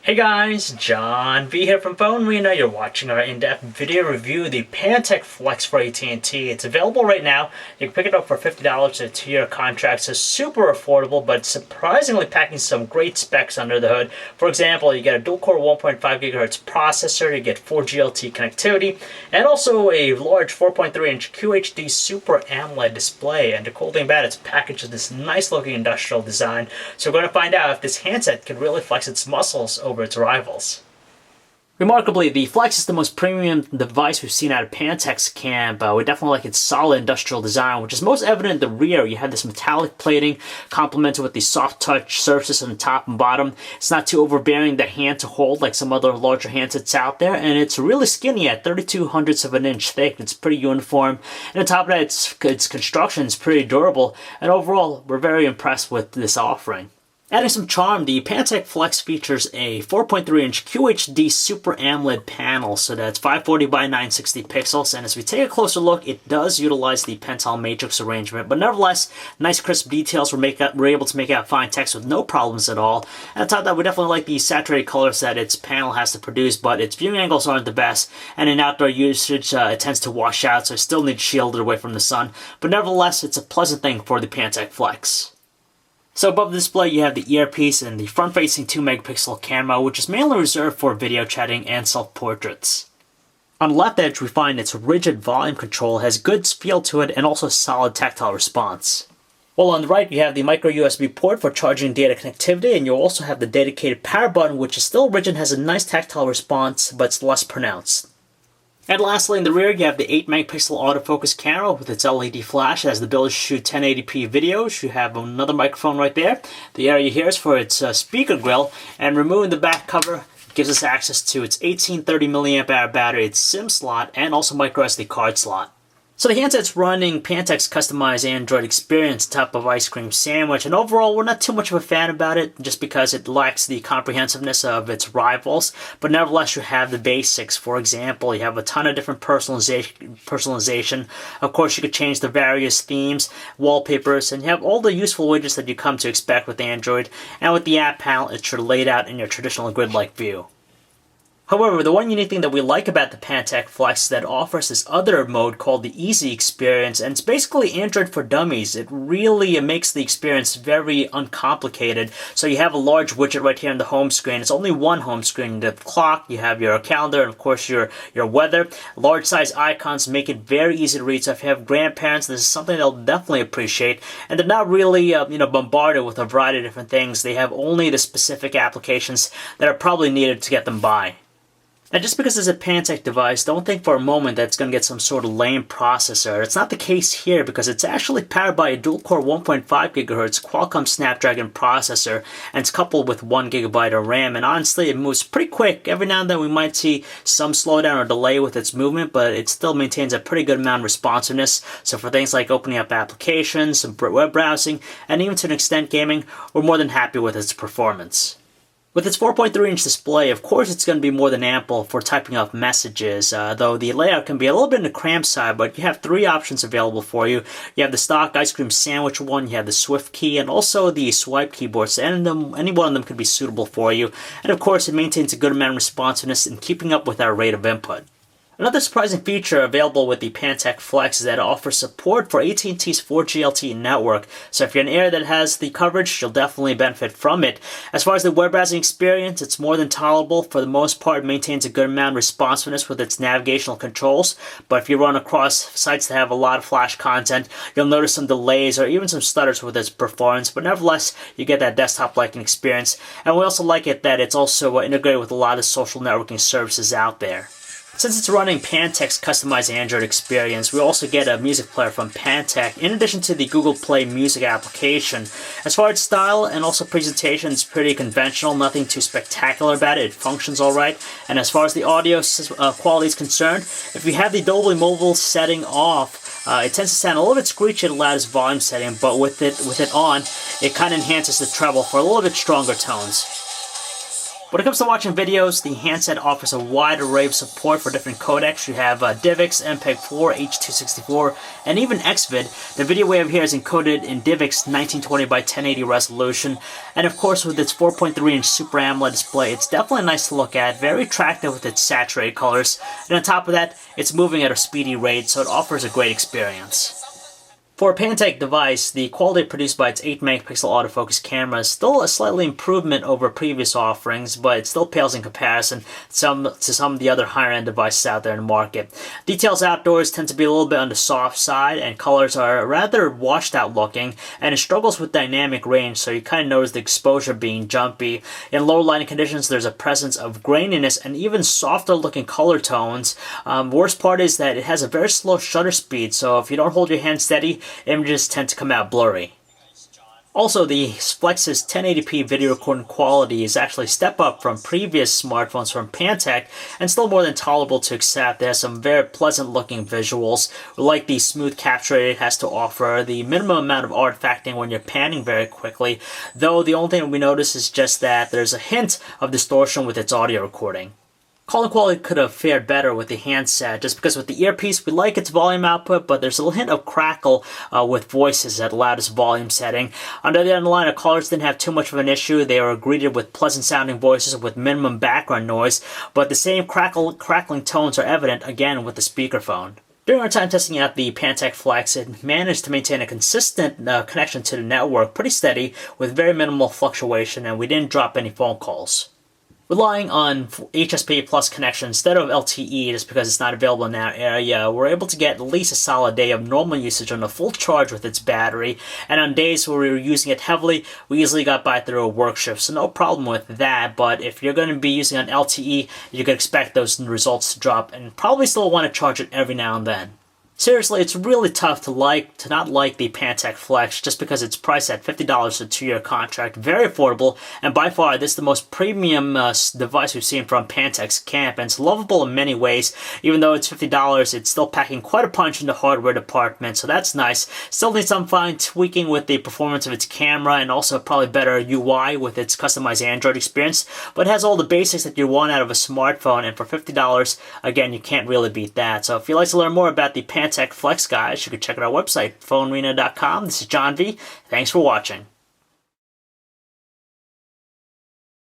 Hey guys, John V here from PhoneArena. You're watching our in-depth video review of the Pantech Flex for AT&T. It's available right now. You can pick it up for $50 a 2-year contract. So super affordable, but surprisingly packing some great specs under the hood. For example, you get a dual-core 1.5 gigahertz processor, you get 4G LTE connectivity, and also a large 4.3-inch QHD Super AMOLED display. And the cool thing about it, it's packaged with this nice-looking industrial design. So we're going to find out if this handset can really flex its muscles over its rivals. Remarkably, the Flex is the most premium device we've seen out of Pantech's camp. We definitely like its solid industrial design, which is most evident in the rear. You have this metallic plating complemented with the soft touch surfaces on the top and bottom. It's not too overbearing the hand to hold like some other larger handsets out there, and it's really skinny at 32/100ths of an inch thick. It's pretty uniform, and on top of that, its construction is pretty durable, and overall, we're very impressed with this offering. Adding some charm, the Pantech Flex features a 4.3-inch QHD Super AMOLED panel, so that's 540 by 960 pixels, and as we take a closer look, it does utilize the Pentel matrix arrangement, but nevertheless, nice crisp details. We're able to make out fine text with no problems at all. And on top of that, we definitely like the saturated colors that its panel has to produce, but its viewing angles aren't the best, and in outdoor usage, it tends to wash out, so it still needs shielded away from the sun, but nevertheless, it's a pleasant thing for the Pantech Flex. So above the display, you have the earpiece and the front-facing 2-megapixel camera, which is mainly reserved for video chatting and self-portraits. On the left edge, we find its rigid volume control has good feel to it and also solid tactile response. While on the right, you have the micro USB port for charging data connectivity, and you'll also have the dedicated power button, which is still rigid, has a nice tactile response, but it's less pronounced. And lastly, in the rear, you have the 8-megapixel autofocus camera with its LED flash. It has the ability to shoot 1080p videos. You have another microphone right there. The area here is for its speaker grill. And removing the back cover gives us access to its 1830 mAh battery, its SIM slot, and also micro SD card slot. So the handset's running Pantech's customized Android experience top of ice cream sandwich, and overall we're not too much of a fan about it just because it lacks the comprehensiveness of its rivals, but nevertheless you have the basics. For example, you have a ton of different personalization. Of course, you could change the various themes, wallpapers, and you have all the useful widgets that you come to expect with Android, and with the app panel it's laid out in your traditional grid-like view. However, the one unique thing that we like about the Pantech Flex is that it offers this other mode called the Easy Experience, and it's basically Android for dummies. It really makes the experience very uncomplicated. So you have a large widget right here on the home screen. It's only one home screen. You have the clock, you have your calendar, and of course your weather. Large size icons make it very easy to read. So if you have grandparents, this is something they'll definitely appreciate. And they're not really bombarded with a variety of different things. They have only the specific applications that are probably needed to get them by. And just because it's a Pantech device, don't think for a moment that it's going to get some sort of lame processor. It's not the case here because it's actually powered by a dual-core 1.5 gigahertz Qualcomm Snapdragon processor, and it's coupled with 1 gigabyte of RAM. And honestly, it moves pretty quick. Every now and then we might see some slowdown or delay with its movement, but it still maintains a pretty good amount of responsiveness. So for things like opening up applications, some web browsing, and even to an extent gaming, we're more than happy with its performance. With its 4.3-inch display, of course it's going to be more than ample for typing up messages, though the layout can be a little bit on the cramped side, but you have 3 options available for you. You have the stock ice cream sandwich one, you have the Swift key, and also the swipe keyboard, so any one of them could be suitable for you. And of course it maintains a good amount of responsiveness in keeping up with our rate of input. Another surprising feature available with the Pantech Flex is that it offers support for AT&T's 4G LTE network. So if you're in an area that has the coverage, you'll definitely benefit from it. As far as the web browsing experience, it's more than tolerable. For the most part, it maintains a good amount of responsiveness with its navigational controls. But if you run across sites that have a lot of flash content, you'll notice some delays or even some stutters with its performance. But nevertheless, you get that desktop-like experience. And we also like it that it's also integrated with a lot of social networking services out there. Since it's running Pantech's customized Android experience, we also get a music player from Pantech, in addition to the Google Play Music application. As far as style and also presentation, it's pretty conventional, nothing too spectacular about it. It functions alright. And as far as the audio quality is concerned, if you have the Dolby Mobile setting off, it tends to sound a little bit screechy at the loudest volume setting, but with it on, it kind of enhances the treble for a little bit stronger tones. When it comes to watching videos, the handset offers a wide array of support for different codecs. You have DivX, MPEG-4, H.264, and even XVID. The video wave here is encoded in DivX 1920 by 1080 resolution, and of course with its 4.3-inch Super AMOLED display, it's definitely nice to look at, very attractive with its saturated colors, and on top of that, it's moving at a speedy rate, so it offers a great experience. For a Pantech device, the quality produced by its 8-megapixel autofocus camera is still a slightly improvement over previous offerings, but it still pales in comparison to some of the other higher-end devices out there in the market. Details outdoors tend to be a little bit on the soft side, and colors are rather washed out looking, and it struggles with dynamic range, so you kind of notice the exposure being jumpy. In lower lighting conditions, there's a presence of graininess and even softer looking color tones. Worst part is that it has a very slow shutter speed, so if you don't hold your hand steady, images tend to come out blurry. Also, the Flex's 1080p video recording quality is actually a step up from previous smartphones from Pantech and still more than tolerable to accept. It has some very pleasant looking visuals. We like the smooth capture rate it has to offer, the minimum amount of artifacting when you're panning very quickly, though the only thing we notice is just that there's a hint of distortion with its audio recording. Calling quality could have fared better with the handset, just because with the earpiece we like its volume output, but there's a little hint of crackle with voices at the loudest volume setting. On the other end of the line, the callers didn't have too much of an issue. They were greeted with pleasant sounding voices with minimum background noise, but the same crackling tones are evident again with the speakerphone. During our time testing out the Pantech Flex, it managed to maintain a consistent connection to the network, pretty steady, with very minimal fluctuation, and we didn't drop any phone calls. Relying on HSP Plus connection instead of LTE, just because it's not available in our area, we're able to get at least a solid day of normal usage on a full charge with its battery, and on days where we were using it heavily, we easily got by through a work shift, so no problem with that. But if you're going to be using on LTE, you can expect those results to drop, and probably still want to charge it every now and then. Seriously, it's really tough to not like the Pantech Flex just because it's priced at $50 for a 2-year contract, very affordable, and by far this is the most premium device we've seen from Pantech's camp, and it's lovable in many ways. Even though it's $50, it's still packing quite a punch in the hardware department, so that's nice. Still needs some fine tweaking with the performance of its camera, and also probably better UI with its customized Android experience, but it has all the basics that you want out of a smartphone, and for $50, again, you can't really beat that. So if you'd like to learn more about the Pantech Flex, guys, you can check out our website, PhoneArena.com. This is John V. Thanks for watching.